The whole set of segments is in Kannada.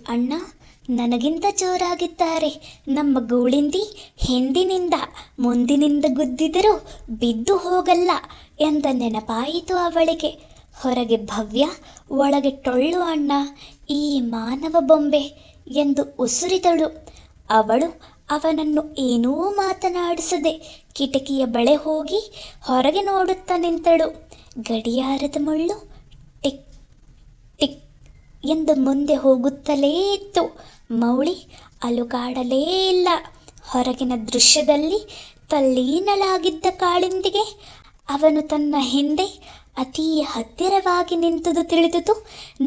ಅಣ್ಣ, ನನಗಿಂತ ಜೋರಾಗಿದ್ದಾರೆ ನಮ್ಮ ಗೂಳಿಂದಿ. ಹಿಂದಿನಿಂದ ಮುಂದಿನಿಂದ ಗುದ್ದಿದರೂ ಬಿದ್ದು ಹೋಗಲ್ಲ ಎಂದ ನೆನಪಾಯಿತು ಅವಳಿಗೆ. ಹೊರಗೆ ಭವ್ಯ, ಒಳಗೆ ಟೊಳ್ಳು ಅಣ್ಣ, ಈ ಮಾನವ ಬೊಂಬೆ ಎಂದು ಉಸುರಿದಳು. ಅವಳು ಅವನನ್ನು ಏನೂ ಮಾತನಾಡಿಸದೆ ಕಿಟಕಿಯ ಬಳಿ ಹೋಗಿ ಹೊರಗೆ ನೋಡುತ್ತಾ ನಿಂತಳು. ಗಡಿಯಾರದ ಮುಳ್ಳು ಟಿಕ್ ಟಿಕ್ ಎಂದು ಮುಂದೆ ಹೋಗುತ್ತಲೇ ಇತ್ತು. ಮೌಳಿ ಅಲುಗಾಡಲೇ ಇಲ್ಲ. ಹೊರಗಿನ ದೃಶ್ಯದಲ್ಲಿ ತಲ್ಲೀನಳಾಗಿದ್ದ ಕಾಳಿಂದಿಗೆ ಅವನು ತನ್ನ ಹಿಂದೆ ಅತೀ ಹತ್ತಿರವಾಗಿ ನಿಂತುದು ತಿಳಿದುದು.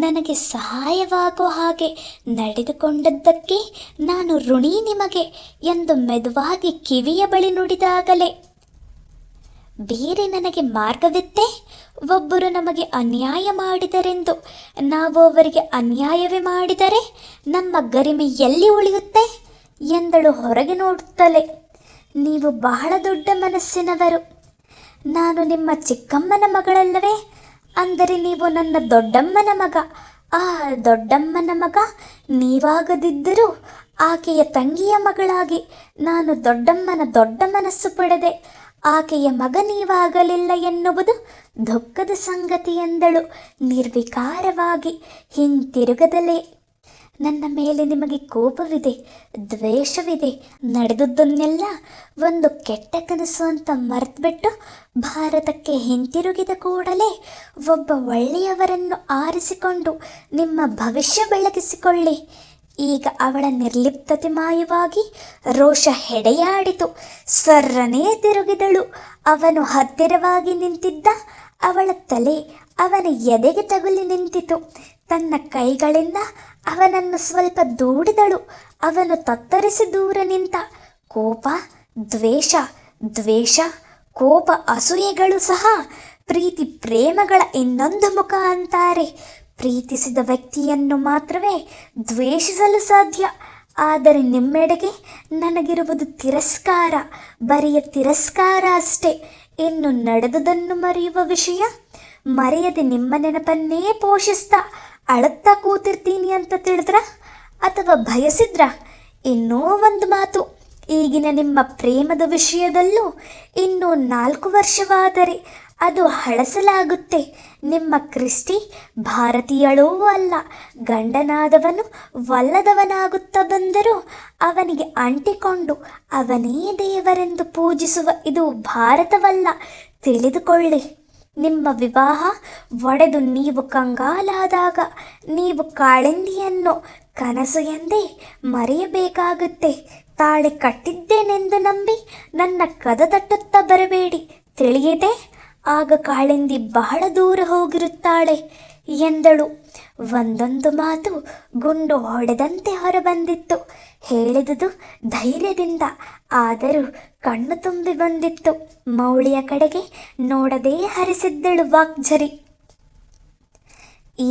ನನಗೆ ಸಹಾಯವಾಗೋ ಹಾಗೆ ನಡೆದುಕೊಂಡದ್ದಕ್ಕೆ ನಾನು ಋಣಿ ನಿಮಗೆ ಎಂದು ಮೆದುವಾಗಿ ಕಿವಿಯ ಬಳಿ ನುಡಿದಾಗಲೇ, ಬೇರೆ ನನಗೆ ಮಾರ್ಗವಿತ್ತೆ? ಒಬ್ಬರು ನಮಗೆ ಅನ್ಯಾಯ ಮಾಡಿದರೆಂದು ನಾವು ಅವರಿಗೆ ಅನ್ಯಾಯವೇ ಮಾಡಿದರೆ ನಮ್ಮ ಗರಿಮೆ ಎಲ್ಲಿ ಉಳಿಯುತ್ತೆ ಎಂದಳು ಹೊರಗೆ ನೋಡುತ್ತಲೇ. ನೀವು ಬಹಳ ದೊಡ್ಡ ಮನಸ್ಸಿನವರು. ನಾನು ನಿಮ್ಮ ಚಿಕ್ಕಮ್ಮನ ಮಗಳಲ್ಲವೇ? ಅಂದರೆ ನೀವು ನನ್ನ ದೊಡ್ಡಮ್ಮನ ಮಗ. ಆ ದೊಡ್ಡಮ್ಮನ ಮಗ ನೀವಾಗದಿದ್ದರೂ ಆಕೆಯ ತಂಗಿಯ ಮಗಳಾಗಿ ನಾನು ದೊಡ್ಡಮ್ಮನ ದೊಡ್ಡ ಮನಸ್ಸು ಪಡೆದೆ. ಆಕೆಯ ಮಗ ನೀವಾಗಲಿಲ್ಲ ಎನ್ನುವುದು ದುಃಖದ ಸಂಗತಿ ಎಂದಳು ನಿರ್ವಿಕಾರವಾಗಿ, ಹಿಂತಿರುಗದಲೇ. ನನ್ನ ಮೇಲೆ ನಿಮಗೆ ಕೋಪವಿದೆ, ದ್ವೇಷವಿದೆ. ನಡೆದುದನ್ನೆಲ್ಲ ಒಂದು ಕೆಟ್ಟ ಕನಸು ಅಂತ ಮರೆತುಬಿಟ್ಟು ಭಾರತಕ್ಕೆ ಹಿಂತಿರುಗಿದ ಕೂಡಲೇ ಒಬ್ಬ ಒಳ್ಳೆಯವರನ್ನು ಆರಿಸಿಕೊಂಡು ನಿಮ್ಮ ಭವಿಷ್ಯ ಬೆಳಗಿಸಿಕೊಳ್ಳಿ. ಈಗ ಅವಳ ನಿರ್ಲಿಪ್ತತೆ ಮಾಯವಾಗಿ ರೋಷ ಹೆಡೆಯಾಡಿತು. ಸರ್ರನೇ ತಿರುಗಿದಳು. ಅವನು ಹತ್ತಿರವಾಗಿ ನಿಂತಿದ್ದ. ಅವಳ ತಲೆ ಅವನ ಎದೆಗೆ ತಗುಲಿ ನಿಂತಿತು. ತನ್ನ ಕೈಗಳಿಂದ ಅವನನ್ನು ಸ್ವಲ್ಪ ದೂಡಿದಳು. ಅವನು ತತ್ತರಿಸಿ ದೂರ ನಿಂತ. ಕೋಪ, ದ್ವೇಷ, ದ್ವೇಷ, ಕೋಪ, ಅಸೂಯೆಗಳು ಸಹ ಪ್ರೀತಿ ಪ್ರೇಮಗಳ ಇನ್ನೊಂದು ಮುಖ ಅಂತಾರೆ. ಪ್ರೀತಿಸಿದ ವ್ಯಕ್ತಿಯನ್ನು ಮಾತ್ರವೇ ದ್ವೇಷಿಸಲು ಸಾಧ್ಯ. ಆದರೆ ನಿಮ್ಮೆಡೆಗೆ ನನಗಿರುವುದು ತಿರಸ್ಕಾರ, ಬರಿಯ ತಿರಸ್ಕಾರ ಅಷ್ಟೇ. ಇನ್ನು ನಡೆದುದನ್ನು ಮರೆಯುವ ವಿಷಯ ಮರೆಯದೆ ನಿಮ್ಮ ನೆನಪನ್ನೇ ಪೋಷಿಸ್ತಾ ಅಳುತ್ತಾ ಕೂತಿರ್ತೀನಿ ಅಂತ ತಿಳಿದ್ರ ಅಥವಾ ಭಯಸಿದ್ರ? ಇನ್ನೂ ಒಂದು ಮಾತು, ಈಗಿನ ನಿಮ್ಮ ಪ್ರೇಮದ ವಿಷಯದಲ್ಲೂ ಇನ್ನೂ 4 ವರ್ಷವಾದರೆ ಅದು ಹಳಸಲಾಗುತ್ತೆ. ನಿಮ್ಮ ಕ್ರಿಸ್ಟಿ ಭಾರತೀಯಳೂ ಅಲ್ಲ. ಗಂಡನಾದವನು ವಲ್ಲದವನಾಗುತ್ತಾ ಬಂದರೂ ಅವನಿಗೆ ಅಂಟಿಕೊಂಡು ಅವನೇ ದೇವರೆಂದು ಪೂಜಿಸುವ ಇದು ಭಾರತವಲ್ಲ, ತಿಳಿದುಕೊಳ್ಳಿ. ನಿಮ್ಮ ವಿವಾಹ ಒಡೆದು ನೀವು ಕಂಗಾಲಾದಾಗ ನೀವು ಕಾಳಿಂದಿಯನ್ನು ಕನಸು ಎಂದೇ ಮರೆಯಬೇಕಾಗುತ್ತೆ. ತಾಳಿ ಕಟ್ಟಿದ್ದೇನೆಂದು ನಂಬಿ ನನ್ನ ಕದ ತಟ್ಟುತ್ತಾ ಬರಬೇಡಿ, ತಿಳಿಯಿತೆ? ಆಗ ಕಾಳಿಂದಿ ಬಹಳ ದೂರ ಹೋಗಿರುತ್ತಾಳೆ ಎಂದಳು. ಒಂದೊಂದು ಮಾತು ಗುಂಡು ಹೊಡೆದಂತೆ ಹೊರಬಂದಿತ್ತು. ಹೇಳಿದುದು ಧೈರ್ಯದಿಂದ, ಆದರೂ ಕಣ್ಣು ತುಂಬಿ ಬಂದಿತ್ತು. ಮೌಳಿಯ ಕಡೆಗೆ ನೋಡದೇ ಹರಿಸಿದ್ದಳು ವಾಕ್ಝರಿ.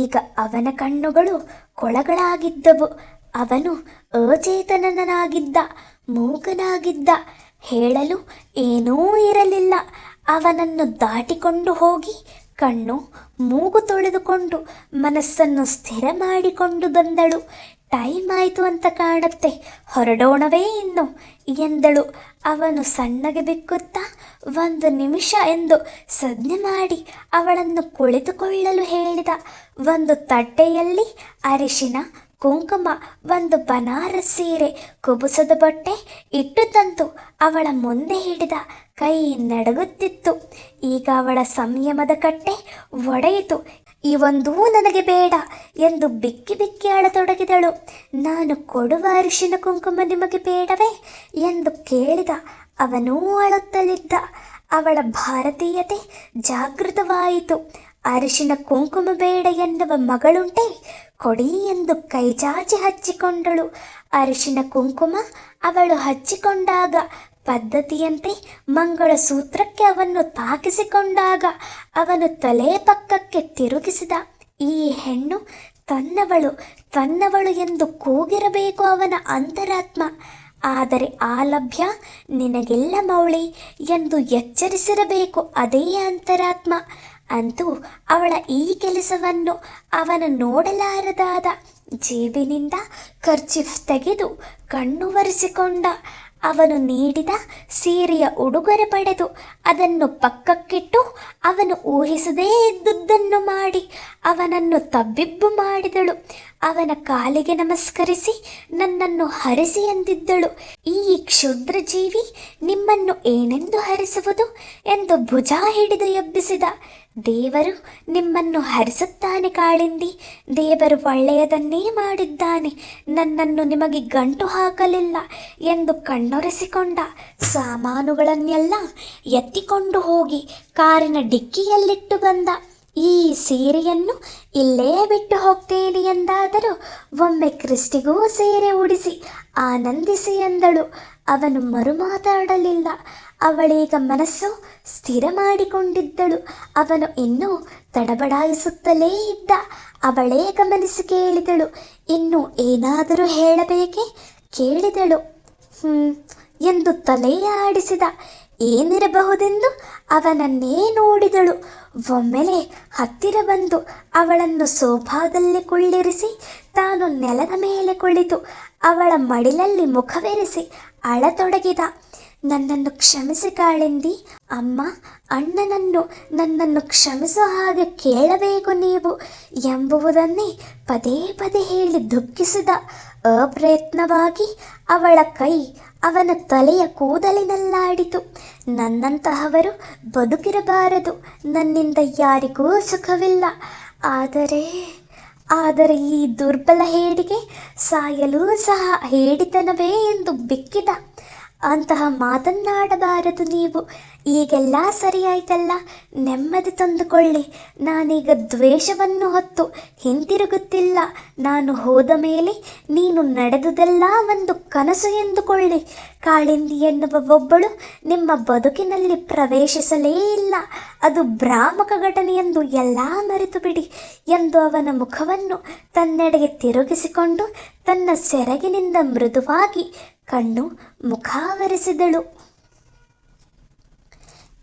ಈಗ ಅವನ ಕಣ್ಣುಗಳು ಕೊಳಗಳಾಗಿದ್ದವು. ಅವನು ಅಚೇತನನಾಗಿದ್ದ, ಮೂಕನಾಗಿದ್ದ. ಹೇಳಲು ಏನೂ ಇರಲಿಲ್ಲ. ಅವನನ್ನು ದಾಟಿಕೊಂಡು ಹೋಗಿ ಕಣ್ಣು ಮೂಗು ತೊಳೆದುಕೊಂಡು ಮನಸ್ಸನ್ನು ಸ್ಥಿರ ಮಾಡಿಕೊಂಡು ಬಂದಳು. ಟೈಮ್ ಆಯಿತು ಅಂತ ಕಾಣುತ್ತೆ, ಹೊರಡೋಣವೇ ಇನ್ನು ಎಂದಳು. ಅವನು ಸಣ್ಣಗೆ ಬಿಕ್ಕುತ್ತಾ 1 ನಿಮಿಷ ಎಂದು ಸನ್ನೆ ಮಾಡಿ ಅವಳನ್ನು ಕುಳಿತುಕೊಳ್ಳಲು ಹೇಳಿದ. ಒಂದು ತಟ್ಟೆಯಲ್ಲಿ ಅರಿಶಿನ, ಕುಂಕುಮ, 1 ಬನಾರಸ್ ಸೀರೆ, ಕುಬುಸದ ಬಟ್ಟೆ ಇಟ್ಟು ತಂತು ಅವಳ ಮುಂದೆ ಹಿಡಿದ. ಕೈ ನಡುಗುತ್ತಿತ್ತು. ಈಗ ಅವಳ ಸಂಯಮದ ಕಟ್ಟೆ ಒಡೆಯಿತು. ಇವೊಂದೂ ನನಗೆ ಬೇಡ ಎಂದು ಬಿಕ್ಕಿ ಬಿಕ್ಕಿ ಅಳತೊಡಗಿದಳು. ನಾನು ಕೊಡುವ ಅರಿಶಿನ ಕುಂಕುಮ ನಿಮಗೆ ಬೇಡವೇ ಎಂದು ಕೇಳಿದ. ಅವನೂ ಅಳುತ್ತಲಿದ್ದ. ಅವಳ ಭಾರತೀಯತೆ ಜಾಗೃತವಾಯಿತು. ಅರಿಶಿನ ಕುಂಕುಮ ಬೇಡ ಎನ್ನುವ ಮಗಳುಂಟೆ, ಕೊಡಿ ಎಂದು ಕೈಚಾಚಿ ಹಚ್ಚಿಕೊಂಡಳು. ಅರಿಶಿನ ಕುಂಕುಮ ಅವಳು ಹಚ್ಚಿಕೊಂಡಾಗ ಪದ್ಧತಿಯಂತೆ ಮಂಗಳಸೂತ್ರಕ್ಕೆ ಅವನ್ನು ತಾಕಿಸಿಕೊಂಡಾಗ ಅವನು ತಲೆ ಪಕ್ಕಕ್ಕೆ ತಿರುಗಿಸಿದ. ಈ ಹೆಣ್ಣು ತನ್ನವಳು, ತನ್ನವಳು ಎಂದು ಕೂಗಿರಬೇಕು ಅವನ ಅಂತರಾತ್ಮ. ಆದರೆ ಆ ಲಭ್ಯ ನಿನಗಿಲ್ಲ ಮೌಳಿ ಎಂದು ಎಚ್ಚರಿಸಿರಬೇಕು ಅದೇ ಅಂತರಾತ್ಮ. ಅಂತೂ ಅವಳ ಈ ಕೆಲಸವನ್ನು ಅವನು ನೋಡಲಾರದಾದ. ಜೇಬಿನಿಂದ ಕರ್ಚಿಫ್ ತೆಗೆದು ಕಣ್ಣು ಒರೆಸಿಕೊಂಡ. ಅವನು ನೀಡಿದ ಸೀರೆಯ ಉಡುಗೊರೆ ಪಡೆದು ಅದನ್ನು ಪಕ್ಕಕ್ಕಿಟ್ಟು ಅವನು ಊಹಿಸದೇ ಇದ್ದುದನ್ನು ಮಾಡಿ ಅವನನ್ನು ತಬ್ಬಿಬ್ಬು ಮಾಡಿದಳು. ಅವನ ಕಾಲಿಗೆ ನಮಸ್ಕರಿಸಿ ನನ್ನನ್ನು ಹರಿಸಿ ಎಂದಿದ್ದಳು. ಈ ಕ್ಷುದ್ರ ಜೀವಿ ನಿಮ್ಮನ್ನು ಏನೆಂದು ಹರಿಸುವುದು ಎಂದು ಭುಜ ಹಿಡಿದು ಎಬ್ಬಿಸಿದ. ದೇವರು ನಿಮ್ಮನ್ನು ಹರಿಸುತ್ತಾನೆ ಕಾಳಿಂದಿ, ದೇವರು ಒಳ್ಳೆಯದನ್ನೇ ಮಾಡಿದ್ದಾನೆ, ನನ್ನನ್ನು ನಿಮಗೆ ಗಂಟು ಹಾಕಲಿಲ್ಲ ಎಂದು ಕಣ್ಣೊರೆಸಿಕೊಂಡ. ಸಾಮಾನುಗಳನ್ನೆಲ್ಲ ಎತ್ತಿಕೊಂಡು ಹೋಗಿ ಕಾರಿನ ಡಿಕ್ಕಿಯಲ್ಲಿಟ್ಟು ಬಂದ. ಈ ಸೀರೆಯನ್ನು ಇಲ್ಲೇ ಬಿಟ್ಟು ಹೋಗ್ತೇನೆ ಎಂದಾದರೂ ಒಮ್ಮೆ ಕ್ರಿಸ್ಟಿಗೂ ಸೀರೆ ಉಡಿಸಿ ಆನಂದಿಸಿ ಎಂದಳು. ಅವನು ಮರುಮಾತಾಡಲಿಲ್ಲ. ಅವಳೀಗ ಮನಸ್ಸು ಸ್ಥಿರ ಮಾಡಿಕೊಂಡಿದ್ದಳು. ಅವನು ಇನ್ನೂ ತಡಬಡಾಯಿಸುತ್ತಲೇ ಇದ್ದ. ಅವಳೇ ಗಮನಿಸಿ ಕೇಳಿದಳು. ಇನ್ನು ಏನಾದರೂ ಹೇಳಬೇಕೆ? ಕೇಳಿದಳು. ಎಂದು ತಲೆಯ ಆಡಿಸಿದ. ಏನಿರಬಹುದೆಂದು ಅವನನ್ನೇ ನೋಡಿದಳು. ಒಮ್ಮೆಲೆ ಹತ್ತಿರ ಬಂದು ಅವಳನ್ನು ಸೋಫಾದಲ್ಲಿ ಕುಳ್ಳಿರಿಸಿ ತಾನು ನೆಲದ ಮೇಲೆ ಕುಳಿತು ಅವಳ ಮಡಿಲಲ್ಲಿ ಮುಖವೆರೆಸಿ ಅಳತೊಡಗಿದ. ನನ್ನನ್ನು ಕ್ಷಮಿಸಿ ಕಾಳಿಂದಿ, ಅಮ್ಮ ಅಣ್ಣನನ್ನು ನನ್ನನ್ನು ಕ್ಷಮಿಸೋ ಹಾಗೆ ಕೇಳಬೇಕು ನೀವು ಎಂಬುದನ್ನೇ ಪದೇ ಪದೇ ಹೇಳಿ ದುಃಖಿಸಿದ. ಅಪ್ರಯತ್ನವಾಗಿ ಅವಳ ಕೈ ಅವನ ತಲೆಯ ಕೂದಲಿನಲ್ಲಾಡಿತು. ನನ್ನಂತಹವರು ಬದುಕಿರಬಾರದು, ನನ್ನಿಂದ ಯಾರಿಗೂ ಸುಖವಿಲ್ಲ. ಆದರೆ ಈ ದುರ್ಬಲ ಹೇಡಿಗೆ ಸಾಯಲು ಸಹ ಹೇಡಿತನವೇ ಎಂದು ಬಿಕ್ಕಿದ. ಅಂತಹ ಮಾತನ್ನಾಡಬಾರದು ನೀವು. ಈಗೆಲ್ಲ ಸರಿಯಾಯ್ತಲ್ಲ, ನೆಮ್ಮದಿ ತಂದುಕೊಳ್ಳಿ. ನಾನೀಗ ದ್ವೇಷವನ್ನು ಹೊತ್ತು ಹಿಂತಿರುಗುತ್ತಿಲ್ಲ. ನಾನು ಹೋದ ಮೇಲೆ ನೀನು ನಡೆದುದೆಲ್ಲ ಒಂದು ಕನಸು ಎಂದುಕೊಳ್ಳಿ. ಕಾಳಿಂದಿ ಎನ್ನುವ ಒಬ್ಬಳು ನಿಮ್ಮ ಬದುಕಿನಲ್ಲಿ ಪ್ರವೇಶಿಸಲೇ ಇಲ್ಲ. ಅದು ಭ್ರಾಮಕ ಘಟನೆ ಎಂದು ಎಲ್ಲ ಮರೆತು ಬಿಡಿ ಎಂದು ಅವನ ಮುಖವನ್ನು ತನ್ನೆಡೆಗೆ ತಿರುಗಿಸಿಕೊಂಡು ತನ್ನ ಸೆರಗಿನಿಂದ ಮೃದುವಾಗಿ ಕಣ್ಣು ಮುಖಾವರಿಸಿದಳು.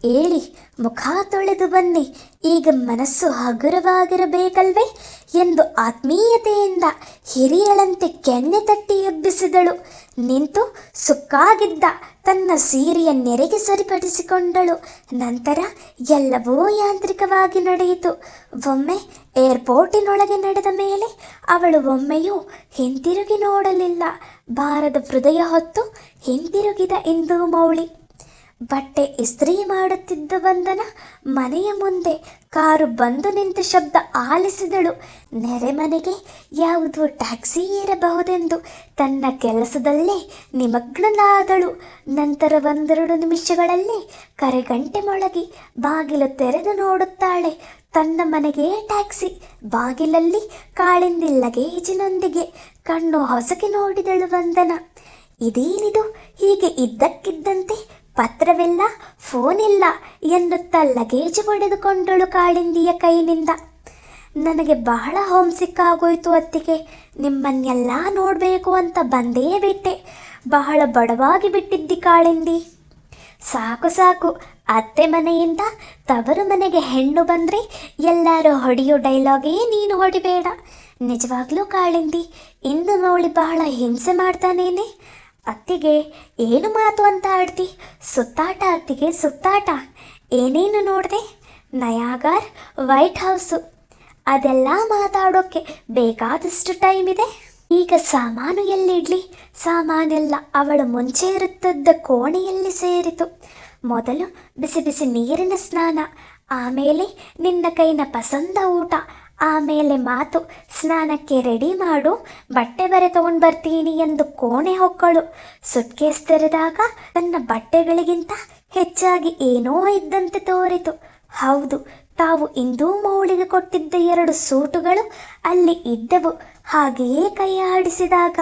ಏಳಿ ಮುಖ ತೊಳೆದು ಬನ್ನಿ, ಈಗ ಮನಸ್ಸು ಹಗುರವಾಗಿರಬೇಕಲ್ವೇ ಎಂದು ಆತ್ಮೀಯತೆಯಿಂದ ಹಿರಿಯಳಂತೆ ಕೆನ್ನೆ ತಟ್ಟಿ ಎಬ್ಬಿಸಿದಳು. ನಿಂತು ಸುಕ್ಕಾಗಿದ್ದ ತನ್ನ ಸೀರೆಯ ನೆರೆಗೆ ಸರಿಪಡಿಸಿಕೊಂಡಳು. ನಂತರ ಎಲ್ಲವೂ ಯಾಂತ್ರಿಕವಾಗಿ ನಡೆಯಿತು. ಒಮ್ಮೆ ಏರ್ಪೋರ್ಟಿನೊಳಗೆ ನಡೆದ ಮೇಲೆ ಅವಳು ಒಮ್ಮೆಯೂ ಹಿಂತಿರುಗಿ ನೋಡಲಿಲ್ಲ. ಭಾರದ ಹೃದಯ ಹೊತ್ತು ಹಿಂತಿರುಗಿದ ಇಂದು ಮೌಳಿ. ಬಟ್ಟೆ ಇಸ್ತ್ರಿ ಮಾಡುತ್ತಿದ್ದ ವಂದನ ಮನೆಯ ಮುಂದೆ ಕಾರು ಬಂದು ನಿಂತ ಶಬ್ದ ಆಲಿಸಿದಳು. ನೆರೆಮನೆಗೆ ಯಾವುದೋ ಟ್ಯಾಕ್ಸಿ ಇರಬಹುದೆಂದು ತನ್ನ ಕೆಲಸದಲ್ಲೇ ನಿಮಗ್ನಳಾದಳು. ನಂತರ 1-2 ನಿಮಿಷಗಳಲ್ಲಿ ಕರೆಗಂಟೆ ಮೊಳಗಿ ಬಾಗಿಲು ತೆರೆದು ನೋಡುತ್ತಾಳೆ. ತನ್ನ ಮನೆಗೆ ಟ್ಯಾಕ್ಸಿ. ಬಾಗಿಲಲ್ಲಿ ಕಾಳಿಂದಿ ಲಗೇಜಿನೊಂದಿಗೆ. ಕಣ್ಣು ಹೊಸಕಿ ನೋಡಿದಳು ವಂದನ. ಇದೇನಿದು? ಹೀಗೆ ಇದ್ದಕ್ಕಿದ್ದಂತೆ ಪತ್ರವಿಲ್ಲ, ಫೋನ್ ಇಲ್ಲ ಎನ್ನುತ್ತಾ ಲಗೇಜ್ ಪಡೆದುಕೊಂಡಳು ಕಾಳಿಂದಿಯ ಕೈನಿಂದ. ನನಗೆ ಬಹಳ ಹೋಮ್ಸಿಕ್ ಆಗೋಯ್ತು ಅತ್ತಿಗೆ, ನಿಮ್ಮನ್ನೆಲ್ಲ ನೋಡಬೇಕು ಅಂತ ಬಂದೇ ಬಿಟ್ಟೆ. ಬಹಳ ಬಡವಾಗಿ ಬಿಟ್ಟಿದ್ದಿ ಕಾಳಿಂದಿ. ಸಾಕು ಸಾಕು, ಅತ್ತೆ ಮನೆಯಿಂದ ತವರು ಮನೆಗೆ ಹೆಣ್ಣು ಬಂದರೆ ಎಲ್ಲರೂ ಹೊಡೆಯೋ ಡೈಲಾಗೇ ನೀನು ಹೊಡಿಬೇಡ. ನಿಜವಾಗ್ಲೂ ಕಾಳಿಂದಿ, ಇಂದು ಮೌಳಿ ಬಹಳ ಹಿಂಸೆ ಮಾಡ್ತಾನೇನೆ. ಅತ್ತಿಗೆ ಏನು ಮಾತು ಅಂತ ಆಡ್ತಿ? ಸುತ್ತಾಟ ಅತ್ತಿಗೆ, ಸುತ್ತಾಟ. ಏನೇನು ನೋಡಿದೆ? ನಯಾಗಾರ್, ವೈಟ್ ಹೌಸು. ಅದೆಲ್ಲ ಮಾತಾಡೋಕ್ಕೆ ಬೇಕಾದಷ್ಟು ಟೈಮ್ ಇದೆ. ಈಗ ಸಾಮಾನು ಎಲ್ಲಿಡ್ಲಿ? ಸಾಮಾನೆಲ್ಲ ಅವಳು ಮುಂಚೆ ಇರುತ್ತಿದ್ದ ಕೋಣೆಯಲ್ಲಿ ಸೇರಿತು. ಮೊದಲು ಬಿಸಿ ಬಿಸಿ ನೀರಿನ ಸ್ನಾನ, ಆಮೇಲೆ ನಿನ್ನ ಕೈನ ಪಸಂದ ಊಟ, ಆಮೇಲೆ ಮಾತು. ಸ್ನಾನಕ್ಕೆ ರೆಡಿ ಮಾಡು, ಬಟ್ಟೆ ಬರೆ ತಗೊಂಡು ಬರ್ತೀನಿ ಎಂದು ಕೋಣೆ ಹೊಕ್ಕಳು. ಸುಟ್ಕೇಸ್ ತೆರೆದಾಗ ತನ್ನ ಬಟ್ಟೆಗಳಿಗಿಂತ ಹೆಚ್ಚಾಗಿ ಏನೋ ಇದ್ದಂತೆ ತೋರಿತು. ಹೌದು, ತಾವು ಇಂದೂ ಮೌಳಿಗೆ ಕೊಟ್ಟಿದ್ದ 2 ಸೂಟುಗಳು ಅಲ್ಲಿ ಇದ್ದವು. ಹಾಗೆಯೇ ಕೈ ಆಡಿಸಿದಾಗ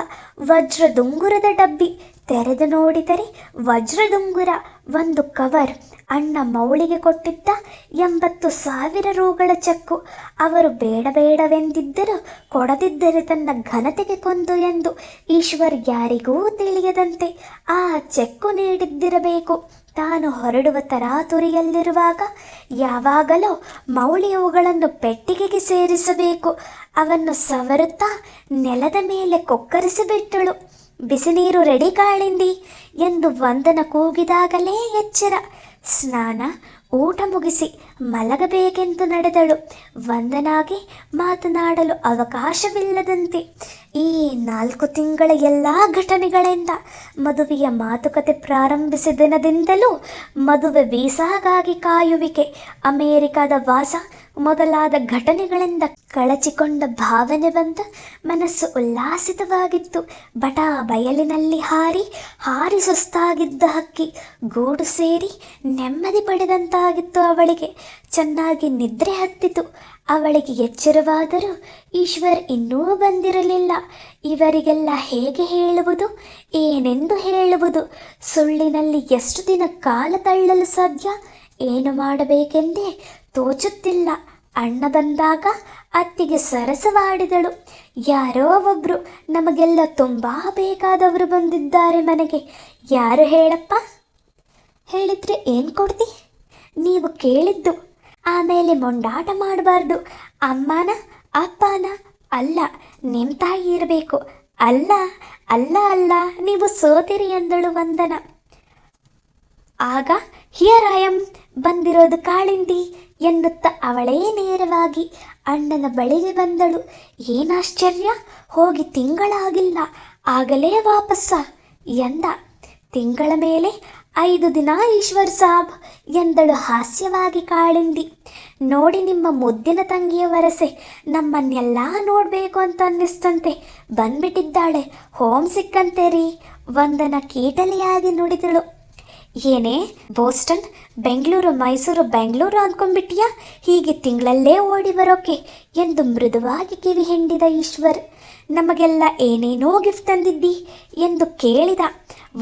ವಜ್ರದುಂಗುರದ ಡಬ್ಬಿ ತೆರೆದು ನೋಡಿದರೆ ವಜ್ರದುಂಗುರ, ಒಂದು ಕವರ್, ಅಣ್ಣ ಮೌಳಿಗೆ ಕೊಟ್ಟಿದ್ದ 80,000 ರೂಗಳ ಚೆಕ್ಕು. ಅವರು ಬೇಡಬೇಡವೆಂದಿದ್ದರೂ ಕೊಡದಿದ್ದರೆ ತನ್ನ ಘನತೆಗೆ ಕೊಂದು ಎಂದು ಈಶ್ವರ್ ಯಾರಿಗೂ ತಿಳಿಯದಂತೆ ಆ ಚೆಕ್ಕು ನೀಡಿದ್ದಿರಬೇಕು. ತಾನು ಹೊರಡುವ ತರಾತುರಿಯಲ್ಲಿರುವಾಗ ಯಾವಾಗಲೋ ಮೌಳಿ ಅವುಗಳನ್ನು ಪೆಟ್ಟಿಗೆಗೆ ಸೇರಿಸಬೇಕು. ಅವನ್ನು ಸವರುತ್ತಾ ನೆಲದ ಮೇಲೆ ಕೊಕ್ಕರಿಸಿಬಿಟ್ಟಳು. ಬಿಸಿ ನೀರು ರೆಡಿ ಕಾಳಿಂದಿ ಎಂದು ವಂದನ ಕೂಗಿದಾಗಲೇ ಎಚ್ಚರ. ಸ್ನಾನ ಊಟ ಮುಗಿಸಿ ಮಲಗಬೇಕೆಂದು ನಡೆದಳು. ವಂದನಾಗೆ ಮಾತನಾಡಲು ಅವಕಾಶವಿಲ್ಲದಂತೆ. ಈ 4 ತಿಂಗಳ ಎಲ್ಲ ಘಟನೆಗಳಿಂದ, ಮದುವೆಯ ಮಾತುಕತೆ ಪ್ರಾರಂಭಿಸಿದ ದಿನದಿಂದಲೂ, ಮದುವೆ ವೀಸಾಗಾಗಿ ಕಾಯುವಿಕೆ, ಅಮೇರಿಕಾದ ವಾಸ ಮೊದಲಾದ ಘಟನೆಗಳಿಂದ ಕಳಚಿಕೊಂಡ ಭಾವನೆ ಬಂದ ಮನಸ್ಸು ಉಲ್ಲಾಸಿತವಾಗಿತ್ತು. ಬಯಲಿನಲ್ಲಿ ಹಾರಿ ಸುಸ್ತಾಗಿದ್ದ ಹಕ್ಕಿ ಗೂಡು ಸೇರಿ ನೆಮ್ಮದಿ ಪಡೆದಂತಾಗಿತ್ತು ಅವಳಿಗೆ. ಚೆನ್ನಾಗಿ ನಿದ್ರೆ ಹತ್ತಿತು ಅವಳಿಗೆ. ಎಚ್ಚರವಾದರೂ ಈಶ್ವರ್ ಇನ್ನೂ ಬಂದಿರಲಿಲ್ಲ. ಇವರಿಗೆಲ್ಲ ಹೇಗೆ ಹೇಳುವುದು, ಏನೆಂದು ಹೇಳುವುದು? ಸುಳ್ಳಿನಲ್ಲಿ ಎಷ್ಟು ದಿನ ಕಾಲ ತಳ್ಳಲು ಸಾಧ್ಯ? ಏನು ಮಾಡಬೇಕೆಂದೇ ತೋಚುತ್ತಿಲ್ಲ. ಅಣ್ಣ ಬಂದಾಗ ಅತ್ತಿಗೆ ಸರಸವಾಡಿದಳು. ಯಾರೋ ಒಬ್ರು, ನಮಗೆಲ್ಲ ತುಂಬ ಬೇಕಾದವರು ಬಂದಿದ್ದಾರೆ ಮನೆಗೆ. ಯಾರು ಹೇಳಪ್ಪ? ಹೇಳಿದ್ರೆ ಏನು ಕೊಡ್ತಿ? ನೀವು ಕೇಳಿದ್ದು. ಆಮೇಲೆ ಮೊಂಡಾಟ ಮಾಡಬಾರ್ದು. ಅಮ್ಮನ ಅಪ್ಪನ ಅಲ್ಲ, ನಿಮ್ಮ ತಾಯಿ ಇರಬೇಕು. ಅಲ್ಲ ಅಲ್ಲ ಅಲ್ಲ, ನೀವು ಸೋತಿರಿ ಎಂದಳು ವಂದನ. ಆಗ ಹಿಯರ್ ಐ ಆಮ್ ಬಂದಿರೋದು ಕಾಳಿಂದಿ ಎನ್ನುತ್ತಾ ಅವಳೇ ನೇರವಾಗಿ ಅಣ್ಣನ ಬಳಿಗೆ ಬಂದಳು. ಏನಾಶ್ಚರ್ಯ, ಹೋಗಿ ತಿಂಗಳಾಗಿಲ್ಲ, ಆಗಲೇ ವಾಪಸ್ಸ ಎಂದ. ತಿಂಗಳ ಮೇಲೆ 5 ದಿನ ಈಶ್ವರ್ ಸಾಬ್ ಎಂದಳು ಹಾಸ್ಯವಾಗಿ ಕಾಳಿಂದಿ. ನೋಡಿ, ನಿಮ್ಮ ಮುದ್ದಿನ ತಂಗಿಯ ವರಸೆ ನಮ್ಮನ್ನೆಲ್ಲ ನೋಡಬೇಕು ಅಂತ ಅನ್ನಿಸ್ತಂತೆ ಬಂದ್ಬಿಟ್ಟಿದ್ದಾಳೆ. ಹೋಮ್ ಸಿಕ್ಕಂತೆ ರೀ, ವಂದನ ಕೀಟಲಿಯಾಗಿ ನುಡಿದಳು. ಏನೇ ಬೋಸ್ಟನ್, ಬೆಂಗಳೂರು, ಮೈಸೂರು, ಬೆಂಗಳೂರು ಅಂದ್ಕೊಂಡ್ಬಿಟ್ಟಿಯಾ? ಹೀಗೆ ತಿಂಗಳಲ್ಲೇ ಓಡಿ ಬರೋಕೆ ಎಂದು ಮೃದುವಾಗಿ ಕಿವಿ ಹಿಂಡಿದ ಈಶ್ವರ್. ನಮಗೆಲ್ಲ ಏನೇನೋ ಗಿಫ್ಟ್ ತಂದಿದ್ದಿ ಎಂದು ಕೇಳಿದ.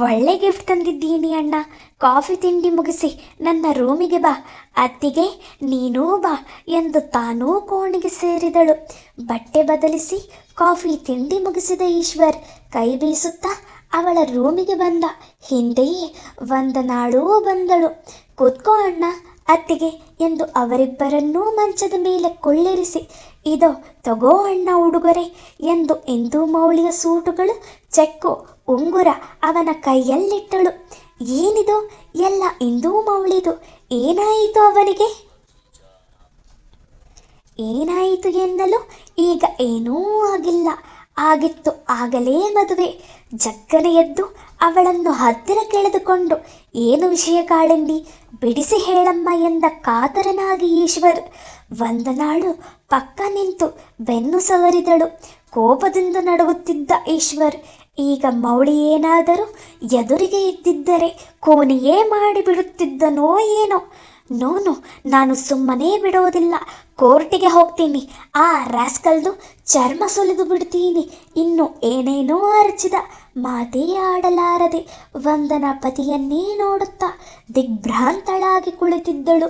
ಒಳ್ಳೆ ಗಿಫ್ಟ್ ತಂದಿದ್ದೀನಿ ಅಣ್ಣ. ಕಾಫಿ ತಿಂಡಿ ಮುಗಿಸಿ ನನ್ನ ರೂಮಿಗೆ ಬಾ, ಅತ್ತಿಗೆ ನೀನೂ ಬಾ ಎಂದು ತಾನೂ ಕೋಣೆಗೆ ಸೇರಿದಳು. ಬಟ್ಟೆ ಬದಲಿಸಿ ಕಾಫಿ ತಿಂಡಿ ಮುಗಿಸಿದ ಈಶ್ವರ್ ಕೈ ಬೀಸುತ್ತಾ ಅವಳ ರೂಮಿಗೆ ಬಂದ. ಹಿಂದೆಯೇ ವಂದನಾಳೂ ಬಂದಳು. ಕೂತ್ಕೋ ಅಣ್ಣ, ಅತ್ತಿಗೆ ಎಂದು ಅವರಿಬ್ಬರನ್ನೂ ಮಂಚದ ಮೇಲೆ ಕೊಳ್ಳಿರಿಸಿ, ಇದೋ ತಗೋ ಅಣ್ಣ ಉಡುಗೊರೆ ಎಂದು ಇಂದೂ ಮೌಳಿಯ ಸೂಟುಗಳು, ಚೆಕ್ಕು, ಉಂಗುರ ಅವನ ಕೈಯಲ್ಲಿಟ್ಟಳು. ಏನಿದು? ಎಲ್ಲ ಇಂದೂ ಮೌಳಿದು. ಏನಾಯಿತು ಅವನಿಗೆ? ಏನಾಯಿತು ಎನ್ನಲು ಈಗ ಏನೂ ಆಗಿಲ್ಲ. ಆಗಿತ್ತು ಆಗಲೇ ಮದುವೆ. ಜಗ್ಗನೆ ಎದ್ದು ಅವಳನ್ನು ಹತ್ತಿರ ಕೆಳೆದುಕೊಂಡು, ಏನು ವಿಷಯ ಕಾಳಿಂದಿ, ಬಿಡಿಸಿ ಹೇಳಮ್ಮ ಎಂದ ಕಾತರನಾಗಿ ಈಶ್ವರ್. ವಂದನಾಳು ಪಕ್ಕ ನಿಂತು ಬೆನ್ನು ಸವರಿದಳು. ಕೋಪದಿಂದ ನಡುಗುತ್ತಿದ್ದ ಈಶ್ವರ್ ಈಗ ಮೌಳಿ ಏನಾದರೂ ಎದುರಿಗೆ ಇದ್ದಿದ್ದರೆ ಕೋನಿಯೇ ಮಾಡಿಬಿಡುತ್ತಿದ್ದನೋ ಏನೋ. ನೋನು, ನಾನು ಸುಮ್ಮನೆ ಬಿಡೋದಿಲ್ಲ, ಕೋರ್ಟಿಗೆ ಹೋಗ್ತೀನಿ. ಆ ರಾಸ್ಕಲ್ದು ಚರ್ಮ ಸುಲಿದು ಬಿಡ್ತೀನಿ. ಇನ್ನು ಏನೇನೋ ಅರಚಿದ. ಮಾತೇ ಆಡಲಾರದೆ ವಂದನ ಪತಿಯನ್ನೇ ನೋಡುತ್ತಾ ದಿಗ್ಭ್ರಾಂತಳಾಗಿ ಕುಳಿತಿದ್ದಳು.